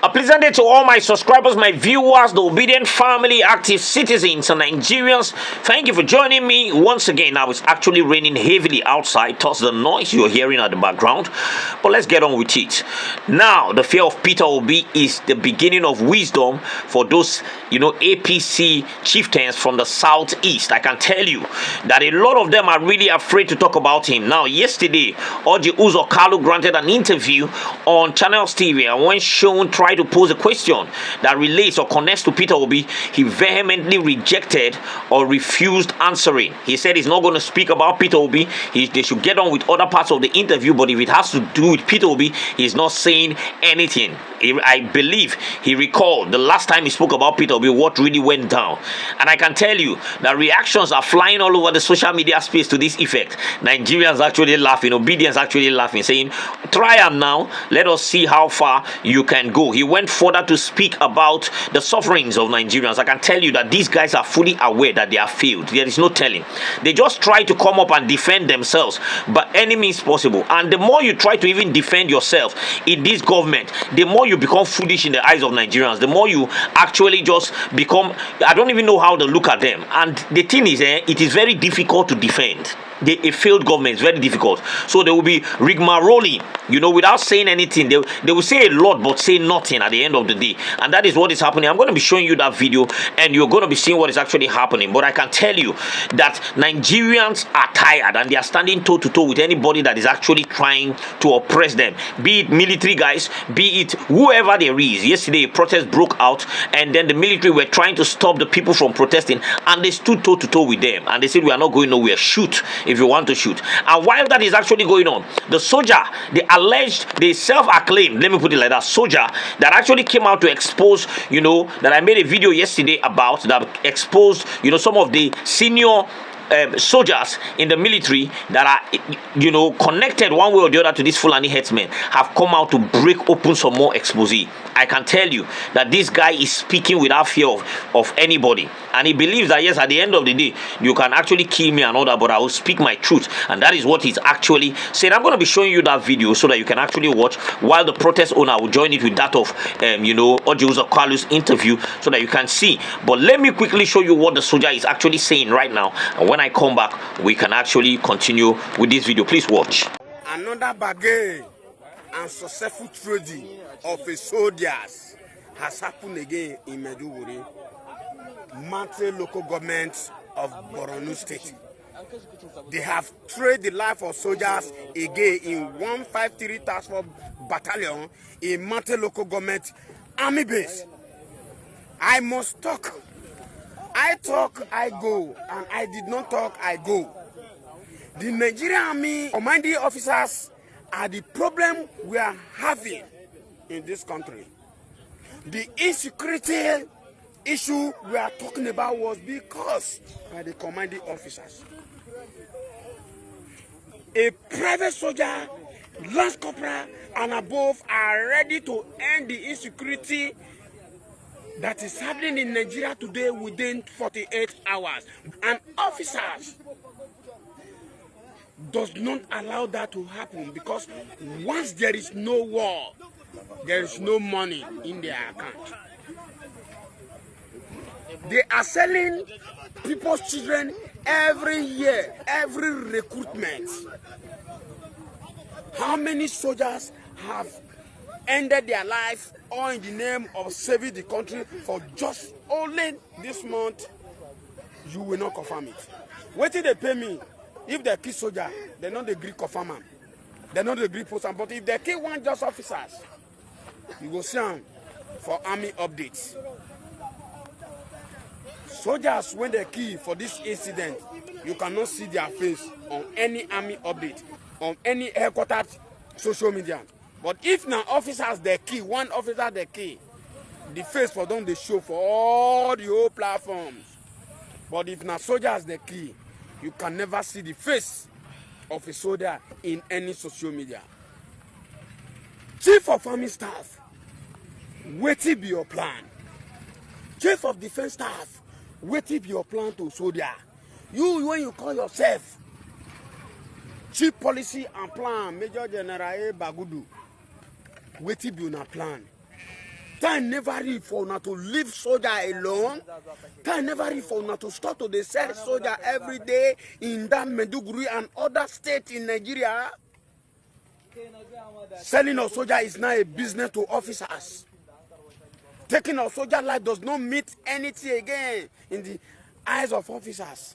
A pleasant day to all my subscribers, my viewers, the obedient family, active citizens, and Nigerians. Thank you for joining me once again. Now it's actually raining heavily outside, thus the noise you're hearing at the background. But let's get on with it. Now, the fear of Peter Obi is the beginning of wisdom for those, APC chieftains from the southeast. I can tell you that a lot of them are really afraid to talk about him. Now, yesterday, Orji Uzor Kalu granted an interview on Channels TV, and when shown tried to pose a question that relates or connects to Peter Obi, he vehemently rejected or refused answering. He said he's not going to speak about Peter Obi. They should get on with other parts of the interview, but if it has to do with Peter Obi, he's not saying anything. I believe he recalled the last time he spoke about Peter Obi, what really went down. And I can tell you that reactions are flying all over the social media space to this effect. Nigerians actually laughing, Obedience actually laughing, saying, try him now, let us see how far you can go. He went further to speak about the sufferings of Nigerians. I can tell you that these guys are fully aware that they have failed. There is no telling. They just try to come up and defend themselves by any means possible. And the more you try to even defend yourself in this government, the more you become foolish in the eyes of Nigerians. The more you actually just become, I don't even know how to look at them. And the thing is, it is very difficult to defend. A failed government is very difficult. So they will be rigmaroling, without saying anything. They will say a lot but say nothing at the end of the day. And that is what is happening. I'm going to be showing you that video and you're going to be seeing what is actually happening. But I can tell you that Nigerians are tired and they are standing toe to toe with anybody that is actually trying to oppress them. Be it military guys, be it whoever there is. Yesterday a protest broke out and then the military were trying to stop the people from protesting and they stood toe to toe with them. And they said, we are not going nowhere. Shoot if you want to shoot. And while that is actually going on, the soldier, the self-acclaimed, let me put it like that, soldier that actually came out to expose, that I made a video yesterday about, that exposed, some of the senior soldiers in the military that are, connected one way or the other to these Fulani headsmen, have come out to break open some more expose. I can tell you that this guy is speaking without fear of anybody. And he believes that, yes, at the end of the day, you can actually kill me and all that, but I will speak my truth. And that is what he's actually saying. I'm going to be showing you that video so that you can actually watch, while the protest owner will join it with that of, Orji Uzor Kalu's interview so that you can see. But let me quickly show you what the soldier is actually saying right now. And when I come back, we can actually continue with this video. Please watch. Another bargain and successful trading of a soldiers has happened again in Maiduguri, Mante local government of Borno State. They have traded the life of soldiers again in 153 Task Force Battalion in Mante local government army base. I must talk. I talk, I go, and I did not talk, I go. The Nigerian Army commanding officers are the problem we are having in this country. The insecurity issue we are talking about was because by the commanding officers. A private soldier, lance corporal, and above are ready to end the insecurity that is happening in Nigeria today within 48 hours. And officers does not allow that to happen, because once there is no war, there is no money in their account. They are selling people's children every year, every recruitment. How many soldiers have ended their life all in the name of saving the country for just only this month? You will not confirm it. What did they pay me? If they kill soldier, they don't agree confirm them. They don't agree post them. But if they kill one just officers, you go see them for army updates. Soldiers, when they kill for this incident, you cannot see their face on any army update, on any headquarters social media. But if now officers they kill, one officer they kill, the face for them they show for all the whole platforms. But if now soldiers they kill, you can never see the face of a soldier in any social media. Chief of Army Staff, what be your plan? Chief of Defense Staff, what be your plan to soldier? You, when you call yourself Chief Policy and Plan, Major General Bagudu, what be your plan? Time never reach for una to leave soldier alone. Time never reach for una to start to dey sell soldier every day in that Maiduguri and other states in Nigeria. Selling of soldier is now a business to officers. Taking of soldier life does not mean anything again in the eyes of officers.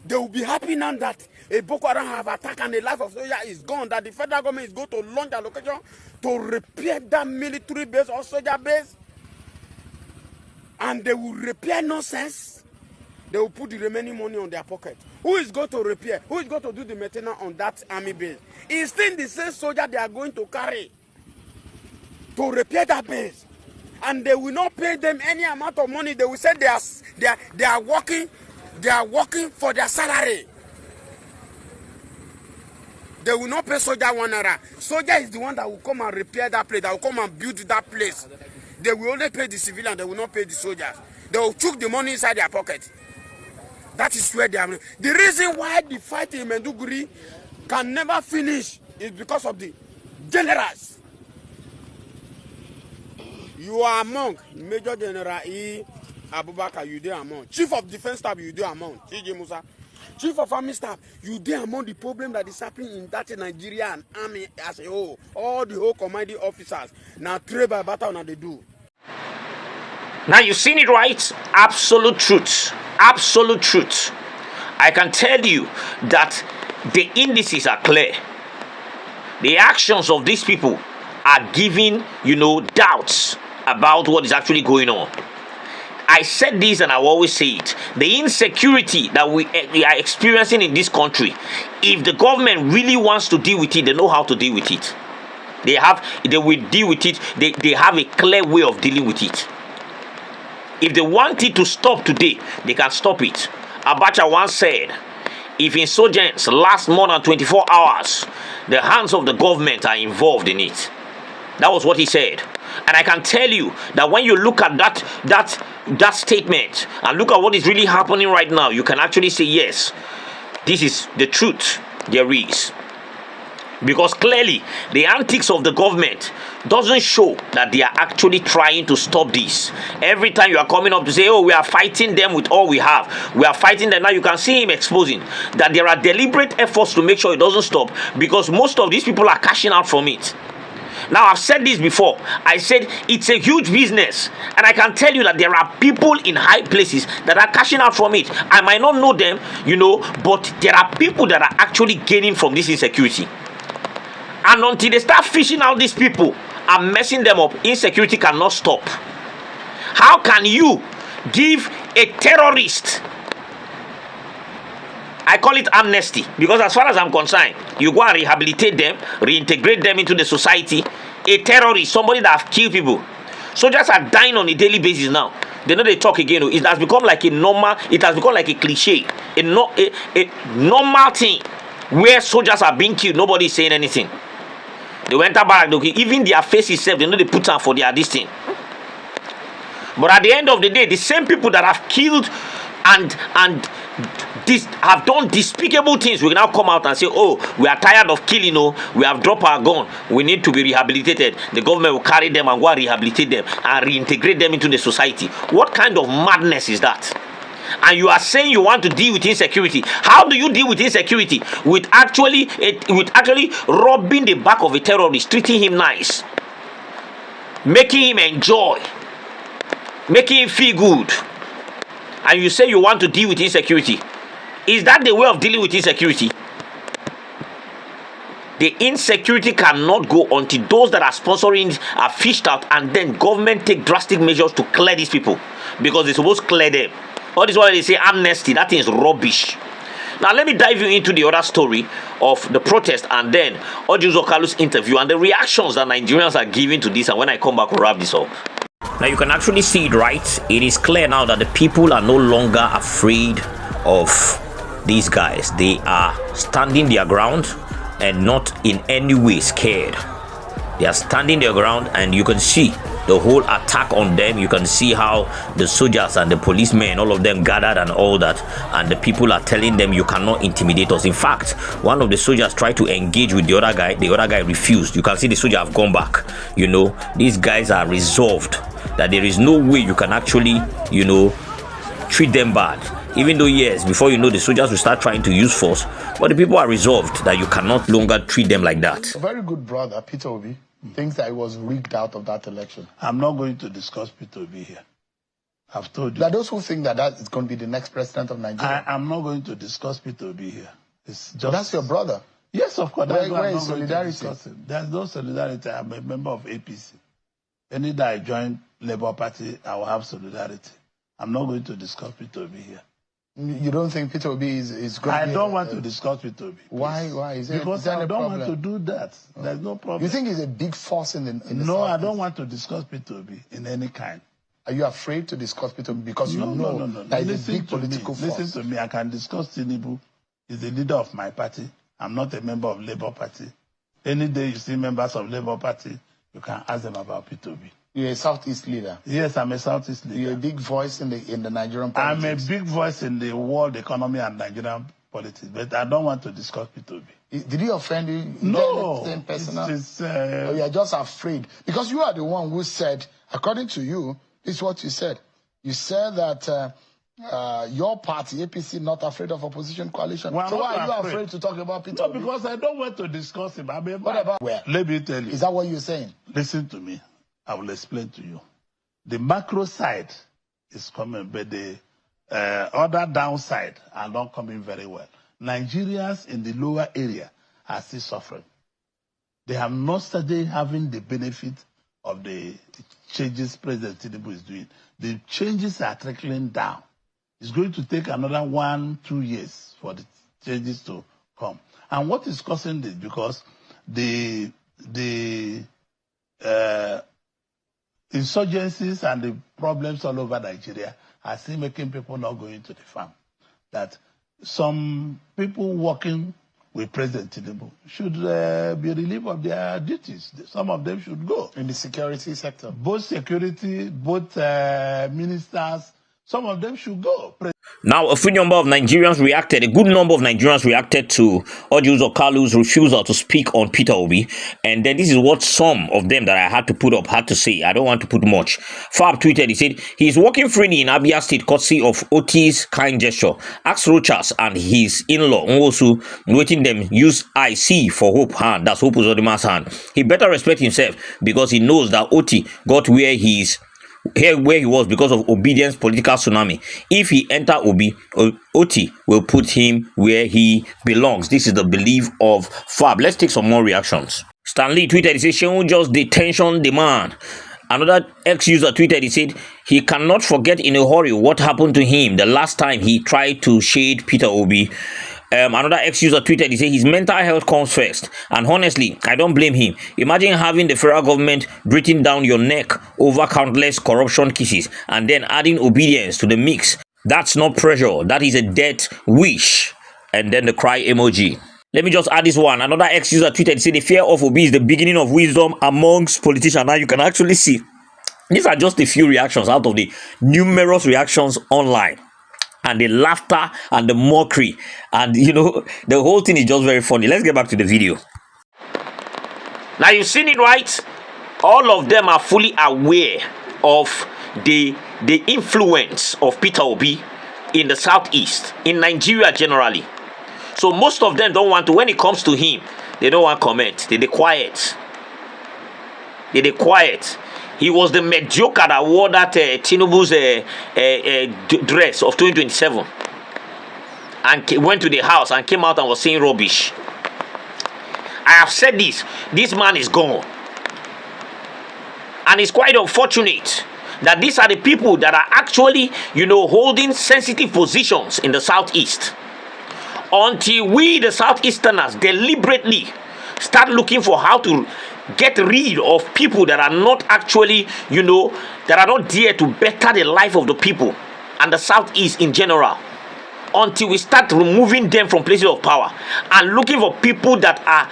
They will be happy now that a Boko Haram have attacked and the life of soldier is gone, that the federal government is going to launch a location to repair that military base or soldier base. And they will repair nonsense. They will put the remaining money on their pocket. Who is going to repair? Who is going to do the maintenance on that army base? It's still the same soldier they are going to carry to repair that base. And they will not pay them any amount of money. They will say they are working for their salary. They will not pay soldier 1 naira. Soldier is the one that will come and repair that place, that will come and build that place. They will only pay the civilian, they will not pay the soldiers. They will chuck the money inside their pocket. That is where they are. The reason why the fight in Maiduguri can never finish is because of the generals. You are among Major General E. Abubakar, you there among. Chief of Defense Staff, you there among. T.J. Musa. Chief of Army Staff, you there among the problem that is happening in that Nigerian army as a whole. All the whole commanding officers. Now, trade by battle, now they do. Now you've seen it, right? Absolute truth. Absolute truth. I can tell you that the indices are clear. The actions of these people are giving, doubts about what is actually going on. I said this and I will always say it. The insecurity that we are experiencing in this country, if the government really wants to deal with it, they know how to deal with it. They will deal with it. They have a clear way of dealing with it. If they want it to stop today, they can stop it. Abacha once said, if insurgents last more than 24 hours, the hands of the government are involved in it. That was what he said. And I can tell you that when you look at that statement and look at what is really happening right now, you can actually say, yes, this is the truth there is. Because clearly, the antics of the government doesn't show that they are actually trying to stop this. Every time you are coming up to say, oh, we are fighting them with all we have. We are fighting them now. You can see him exposing that there are deliberate efforts to make sure it doesn't stop because most of these people are cashing out from it. Now, I've said this before. I said it's a huge business. And I can tell you that there are people in high places that are cashing out from it. I might not know them, but there are people that are actually gaining from this insecurity. And until they start fishing out these people and messing them up, insecurity cannot stop. How can you give a terrorist, I call it amnesty, because as far as I'm concerned, you go and rehabilitate them, reintegrate them into the society. A terrorist, somebody that have killed people. Soldiers are dying on a daily basis now. They know they talk again. It has become like a normal, it has become like a cliche, a normal thing where soldiers are being killed. Nobody is saying anything. They went back, even their face itself, they know they put on for their this thing. But at the end of the day, the same people that have killed and this have done despicable things will now come out and say, oh, we are tired of killing, we have dropped our gun, we need to be rehabilitated. The government will carry them and go and rehabilitate them and reintegrate them into the society. What kind of madness is that? And you are saying you want to deal with insecurity. How do you deal with insecurity? With actually robbing the back of a terrorist, treating him nice, making him enjoy, making him feel good. And you say you want to deal with insecurity. Is that the way of dealing with insecurity? The insecurity cannot go until those that are sponsoring it are fished out, and then government take drastic measures to clear these people, because they're supposed to clear them. All this while they say amnesty, that is rubbish. Now let me dive you into the other story of the protest and then Ojuzo Kalu's interview and the reactions that Nigerians are giving to this, and when I come back we'll wrap this up. Now you can actually see it, right? It is clear now that the people are no longer afraid of these guys. They are standing their ground and not in any way scared. They are standing their ground, and you can see the whole attack on them. You can see how the soldiers and the policemen, all of them gathered and all that, and the people are telling them you cannot intimidate us. In fact, one of the soldiers tried to engage with the other guy refused. You can see the soldier have gone back. You know, these guys are resolved that there is no way you can actually, you know, treat them bad. Even though, yes, before you know, the soldiers will start trying to use force, but the people are resolved that you cannot longer treat them like that. A very good brother, Peter Obi, thinks that he was rigged out of that election. I'm not going to discuss Peter Obi here. I've told you. There are those who think that that is going to be the next president of Nigeria. I'm not going to discuss Peter Obi here. It's just... So that's your brother? Yes, of course. Where is solidarity? There's no solidarity. I'm a member of APC. Any day I join Labour Party, I will have solidarity. I'm not going to discuss Peter Obi here. You don't think Peter Obi is going to be... I don't want to discuss Peter Obi. Why? Because I don't want to do that. There's no problem. You think he's a big force in the No, Southeast? I don't want to discuss Peter Obi in any kind. Are you afraid to discuss Peter Obi because you know that he's a big political force? Listen to me. I can discuss Tinubu. He's the leader of my party. I'm not a member of Labour Party. Any day you see members of Labour Party, you can ask them about Peter Obi. You're a Southeast leader. Yes, I'm a Southeast leader. You're a big voice in the Nigerian politics. I'm a big voice in the world economy and Nigerian politics, but I don't want to discuss Peter Obi. Did he offend you? No. Or you're just afraid? Because you are the one who said, according to you, this is what you said. You said that your party, APC, not afraid of opposition coalition. Well, so why are you afraid to talk about Peter Obi? No, because I don't want to discuss him. I mean, what about where? Let me tell you. Is that what you're saying? Listen to me. I will explain to you. The macro side is coming, but the other downside are not coming very well. Nigerians in the lower area are still suffering. They have not started having the benefit of the changes President Tinubu is doing. The changes are trickling down. It's going to take another 1-2 years for the changes to come. And what is causing this? Because the insurgencies and the problems all over Nigeria are still making people not going to the farm. That some people working with President Tinubu should be relieved of their duties. Some of them should go. In the security sector? Both security, both ministers, some of them should go. Now, a few number of Nigerians reacted, a good number of Nigerians reacted to Odious Okalu's refusal to speak on Peter Obi. And then this is what some of them that I had to put up had to say. I don't want to put much. Fab tweeted, he said, he's working freely in Abia State courtesy of Oti's kind gesture. Ask Rochas and his in-law, Nwosu, waiting them use IC for Hope hand. That's Hope Uzodima's hand. He better respect himself because he knows that Oti got where he was because of obedience political tsunami. If he enter Obi, Oti will put him where he belongs. This is the belief of Fab. Let's take some more reactions. Stanley tweeted, he said, Shehu just detention demand. Another ex-user tweeted, he said, he cannot forget in a hurry what happened to him the last time he tried to shade Peter Obi. Another ex-user tweeted, he said, his mental health comes first. And honestly, I don't blame him. Imagine having the federal government breathing down your neck over countless corruption cases and then adding obedience to the mix. That's not pressure. That is a death wish. And then the cry emoji. Let me just add this one. Another ex-user tweeted, he said, the fear of Obi is the beginning of wisdom amongst politicians. Now you can actually see, these are just a few reactions out of the numerous reactions online. And the laughter and the mockery. And, you know, the whole thing is just very funny. Let's get back to the video. Now, you've seen it, right? All of them are fully aware of the influence of Peter Obi in the Southeast, in Nigeria generally. So most of them don't want to, when it comes to him, they don't want to comment. They're quiet. They're quiet. He was the mediocre that wore that Tinubu's dress of 2027 and went to the house and came out and was saying rubbish. I have said this. This man is gone. And it's quite unfortunate that these are the people that are actually, you know, holding sensitive positions in the Southeast. Until we, the Southeasterners, deliberately start looking for how to get rid of people that are not actually, you know, that are not there to better the life of the people and the Southeast in general. Until we start removing them from places of power and looking for people that have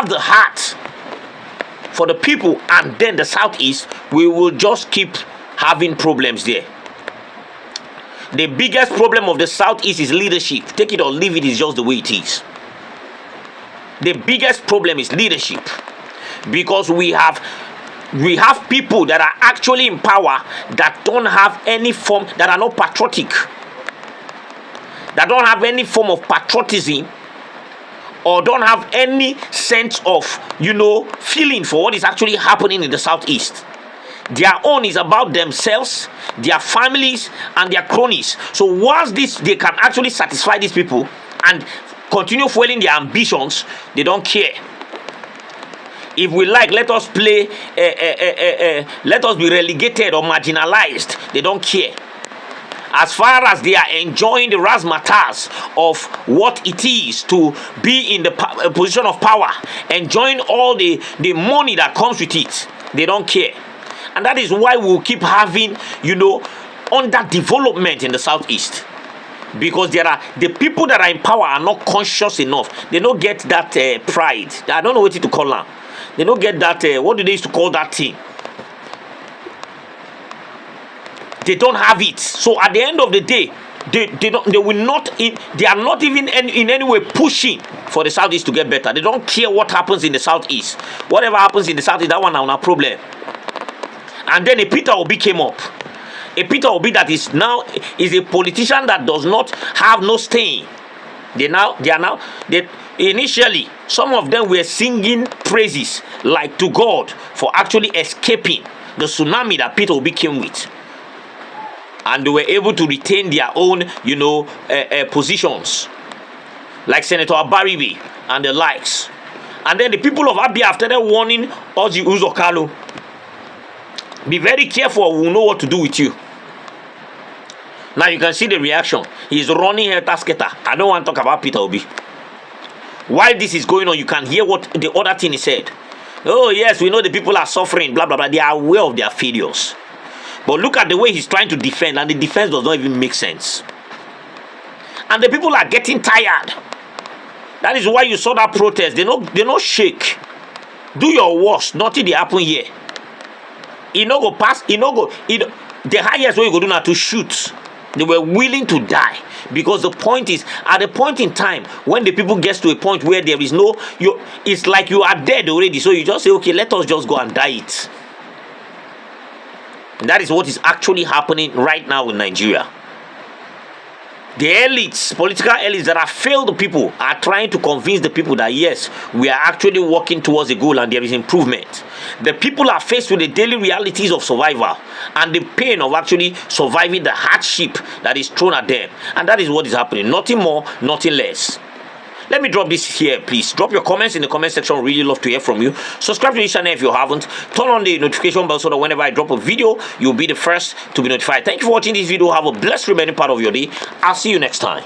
the heart for the people, and then the southeast, we will just keep having problems there. The biggest problem of the southeast is leadership. Take it or leave it, is just the way it is. The biggest problem is leadership, because we have people that are actually in power that don't have any form, that are not patriotic, that don't have any form of patriotism, or don't have any sense of, feeling for what is actually happening in the southeast. Their own is about themselves, their families, and their cronies. So once they can actually satisfy these people and continue fueling their ambitions, they don't care. If we like, let us play, let us be relegated or marginalized. They don't care. As far as they are enjoying the razzmatazz of what it is to be in the position of power, enjoying all the money that comes with it, they don't care. And that is why we'll keep having, underdevelopment in the southeast. Because the people that are in power are not conscious enough. They don't get that pride. I don't know what to call them. They don't get that, what do they used to call that thing? They don't have it. So at the end of the day, they are not even in any way pushing for the southeast to get better. They don't care what happens in the southeast. Whatever happens in the southeast, that one now a problem. And then a Peter Obi came up. A Peter Obi that is a politician that does not have no staying. Initially, some of them were singing praises like to God for actually escaping the tsunami that Peter Obi came with. And they were able to retain their own, positions. Like Senator Abaribe and the likes. And then the people of Abia, after that, warning Ozzy Uzokalo, be very careful, we'll know what to do with you. Now you can see the reaction. He's running a tasketa. I don't want to talk about Peter Obi. While this is going on, you can hear what the other thing he said. Oh yes, we know the people are suffering, blah, blah, blah. They are aware of their failures. But look at the way he's trying to defend, and the defense does not even make sense. And the people are getting tired. That is why you saw that protest. They not shake. Do your worst. Nothing they happen here. The highest way you go do now to shoot. They were willing to die, because the point is, at a point in time when the people gets to a point where there is it's like you are dead already, so you just say, okay, let us just go and die it. And that is what is actually happening right now in Nigeria. The elites, political elites that have failed the people, are trying to convince the people that yes, we are actually working towards a goal and there is improvement. The people are faced with the daily realities of survival and the pain of actually surviving the hardship that is thrown at them. And that is what is happening. Nothing more, nothing less. Let me drop this here, please. Drop your comments in the comment section. Really love to hear from you. Subscribe to this channel if you haven't. Turn on the notification bell so that whenever I drop a video, you'll be the first to be notified. Thank you for watching this video. Have a blessed remaining part of your day. I'll see you next time.